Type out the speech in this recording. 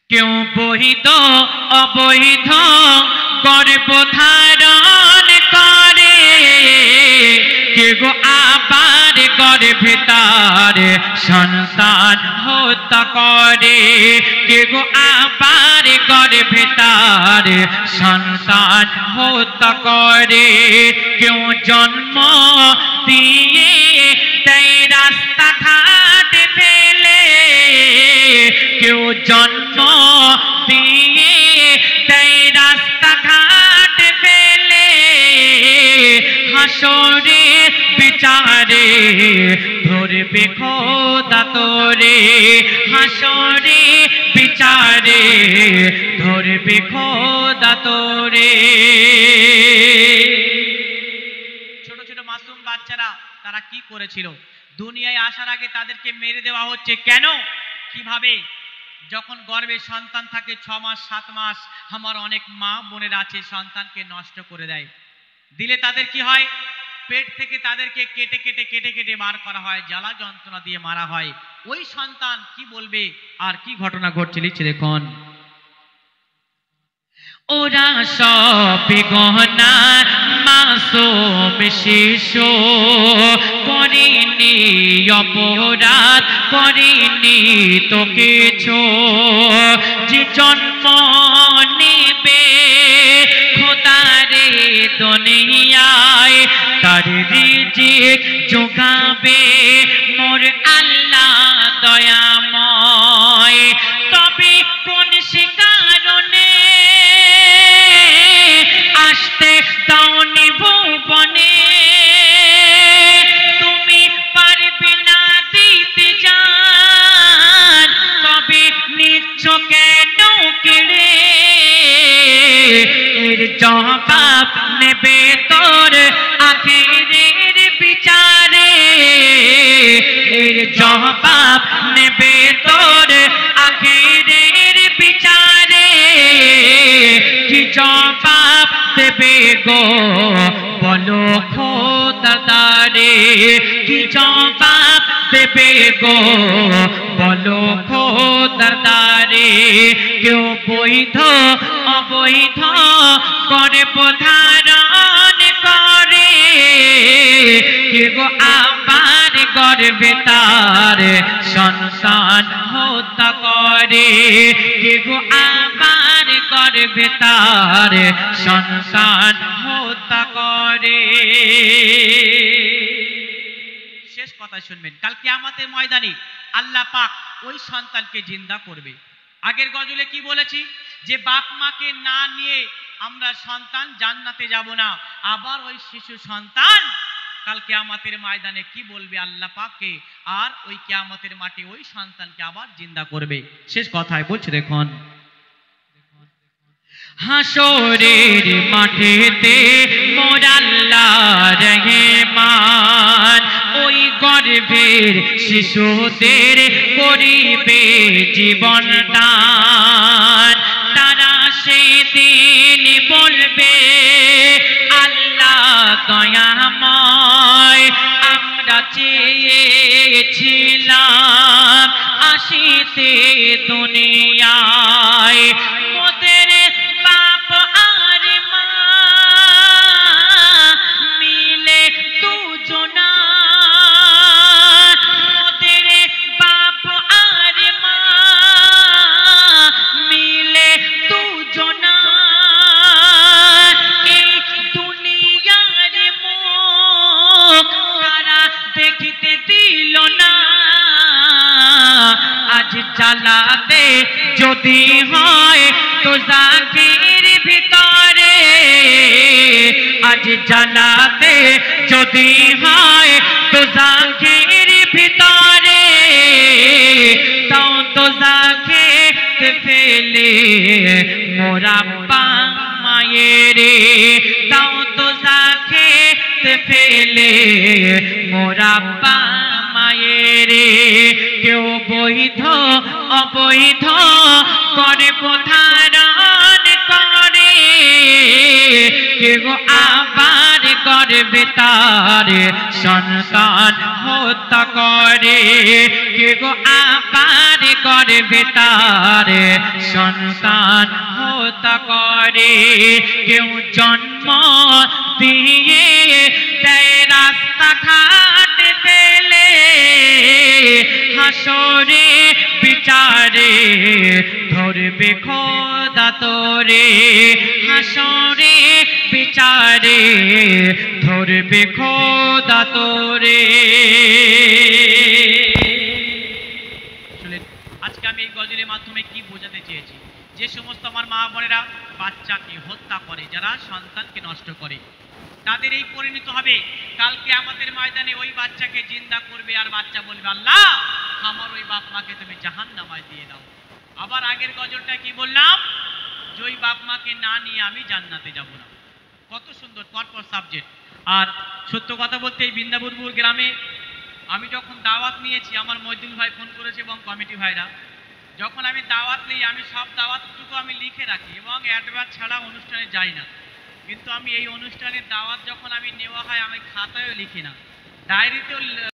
কেউ বৈধ অবৈধ গর্ভধারণ করে, কেউ আবার গর্ভে তার সন্তান হত্যা করে, কেউ আবার গর্ভে তার সন্তান হত্যা করে। কেউ জন্ম দিয়ে দেয় রাস্তাঘাট ফেলে, কেউ জন্ম দিয়ে দেয় রাস্তাঘাট ফেলে। হাসরে বিচারে ধরবে খোদা তোরে, হাসরে বিচারে ধরবে খোদা তোরে। ছোট ছোট মাসুম বাচ্চারা তারা কি করেছিল? দুনিয়ায় আসার আগে তাদেরকে মেরে দেওয়া হচ্ছে। কেন? কিভাবে? যখন গর্ভে সন্তান থাকে 6 মাস 7 মাস, আমার অনেক মা বোনের আছে সন্তানকে নষ্ট করে দেয়। দিলে তাদের কি হয়? পেট থেকে তাদেরকে কেটে কেটে কেটে কেটে বার করা হয়, জ্বালা যন্ত্রণা দিয়ে মারা হয়। ওই সন্তান কি বলবে আর কি ঘটনা ঘটছে লিখছে দেখুন। ওরা সব গহনা মাসুম শিশু, করেনি অপরাধ করেনি তো কিছু। যে জন্ম নেবে খোদারে দুনিয়ায়, তার রিজিক যোগাবে মোর আল্লাহ দয়াময়। তবে কোন সে কারণে আসতে দাওনি ভুবনে, তুমি পারবে না দিতে জান, তবে নিচ্ছ কেন কেড়ে? এর জবাব নেবে তোর আখিরের বিচারে, এর জবাব নেবে তোর আখিরের বিচারে। কি জবাব দেবে গো বলো খোদা দারে, কি জবাব দেবে গো বলো খোদা দারে। কেউ বৈধ অবৈধ গর্ভধারণ করে, কেউ আবার গর্ভে তার সন্তান হত্যা করে, কেউ আবার গর্ভে তার সন্তান হত্যা করে। শেষ কথা শুনবেন, কাল কিয়ামতের ময়দানে আল্লাহ পাক ওই সন্তানকে জিন্দা করবে। আগের গজলে কি বলেছি? যে বাপ মাকে না নিয়ে আমরা সন্তান জান্নাতে যাব না। আবার ওই শিশু সন্তান কাল কিয়ামতের ময়দানে কি বলবে আল্লাহ পাককে, আর ওই কিয়ামতের মাঠে ওই সন্তানকে আবার জিন্দা করবে। শেষ কথায় বলছে দেখুন, হাসরের মাঠেতে মোর আল্লাহ রহমান ওই গর্ভের শিশুদের করিবে জীবন দান। তারা সেদিন বলবে আল্লাহ দয়াময়, আমরা চেয়েছিলাম আসিতে দুনিয়ায়, মোদের বাপ আর মা মিলে দুজনা, মোদের বাপ আর মা মিলে দুজনা। এই দুনিয়ার মুখ তারা দেখিতে দিল না, আজ জ্বালাতে যদি হয় তো জাগের ভিতরে, আজ জ্বালাতে যদি হয় তো জাগের ভিতরে। তাও তো জাগে ফেলে মোরা পা মায়েরে, তাও তো জাগে ফেলে মোরা পা মায়েরে। কেউ বৈধ অবৈধ গর্ভধারণ করে, কেউ আবার গর্ভে তার সন্তান হত্যা করে, কেউ আবার গর্ভে তার সন্তান হত্যা করে, কেউ জন্ম দিয়ে দেয় রাস্তাঘাট ফেলে, হাসরে বিচারে ধরবে খোদা তোরে, হাসরে বিচারে ধরবে খোদা তোরে। আজকে আমি এই গজলের মাধ্যমে কি বোঝাতে চেয়েছি, যে সমস্ত আমার মা বোনেরা বাচ্চাকে হত্যা করে, যারা সন্তানকে নষ্ট করে, তাদের এই পরিণত হবে কালকে আমাদের ময়দানে ওই বাচ্চাকে জিন্দা করবে, আর বাচ্চা বলবে আল্লাহ আমার ওই বাপ মাকে তুমি জাহান্নামায় দিয়ে দাও। আবার আগের গজলটা কি বললাম, যে ওই বাপ মাকে না নিয়ে আমি জান্নাতে যাব না। কত সুন্দর পরপর সাবজেক্ট। আর সত্য কথা বলতে এই বৃন্দাবনপুর গ্রামে আমি যখন দাওয়াত নিয়েছি, আমার মজদুল ভাই ফোন করেছে এবং কমিটি ভাইরা, যখন আমি দাওয়াত নিই আমি সব দাওয়াতটুকু আমি লিখে রাখি এবং অ্যাডভান্স ছাড়া অনুষ্ঠানে যাই না। কিন্তু আমি এই অনুষ্ঠানের দাওয়াত যখন আমি নেওয়া হয় আমি খাতায়ও লিখি না, ডায়েরিতেও